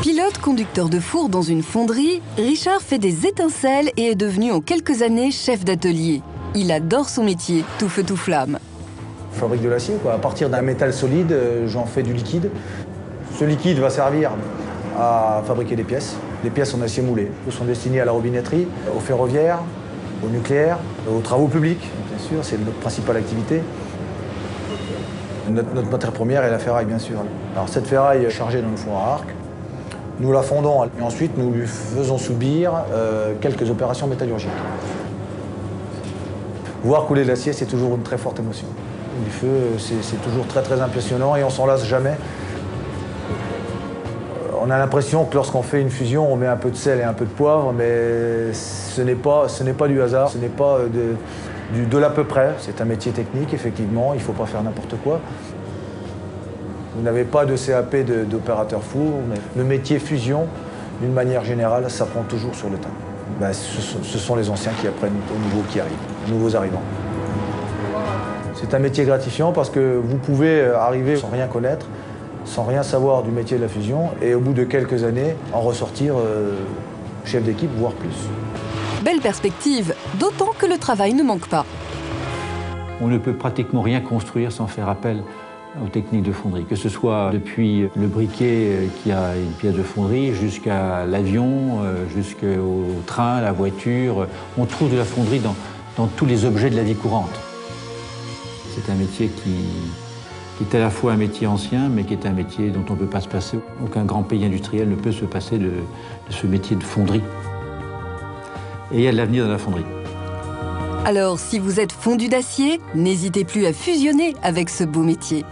Pilote conducteur de four dans une fonderie, Richard fait des étincelles et est devenu en quelques années chef d'atelier. Il adore son métier, tout feu tout flamme. Je fabrique de l'acier, quoi. À partir d'un métal solide, j'en fais du liquide. Ce liquide va servir à fabriquer des pièces en acier moulé. Elles sont destinées à la robinetterie, au ferroviaire, au nucléaire, aux travaux publics, bien sûr, c'est notre principale activité. Notre matière première est la ferraille, bien sûr. Alors cette ferraille est chargée dans le four à arc. Nous la fondons et ensuite nous lui faisons subir quelques opérations métallurgiques. Voir couler de l'acier, c'est toujours une très forte émotion. Du feu, c'est toujours très impressionnant et on s'en lasse jamais. On a l'impression que lorsqu'on fait une fusion, on met un peu de sel et un peu de poivre, mais ce n'est pas du hasard, ce n'est pas de l'à peu près. C'est un métier technique, effectivement, il ne faut pas faire n'importe quoi. Vous n'avez pas de CAP d'opérateur four, mais le métier fusion, d'une manière générale, ça prend toujours sur le tas. Ben, ce sont les anciens qui apprennent aux nouveaux qui arrivent, aux nouveaux arrivants. C'est un métier gratifiant parce que vous pouvez arriver sans rien connaître, sans rien savoir du métier de la fusion, et au bout de quelques années, en ressortir chef d'équipe, voire plus. Belle perspective, d'autant que le travail ne manque pas. On ne peut pratiquement rien construire sans faire appel aux techniques de fonderie, que ce soit depuis le briquet qui a une pièce de fonderie, jusqu'à l'avion, jusqu'au train, la voiture. On trouve de la fonderie dans tous les objets de la vie courante. C'est un métier qui est à la fois un métier ancien, mais qui est un métier dont on ne peut pas se passer. Aucun grand pays industriel ne peut se passer de ce métier de fonderie. Et il y a de l'avenir dans la fonderie. Alors, si vous êtes fondu d'acier, n'hésitez plus à fusionner avec ce beau métier.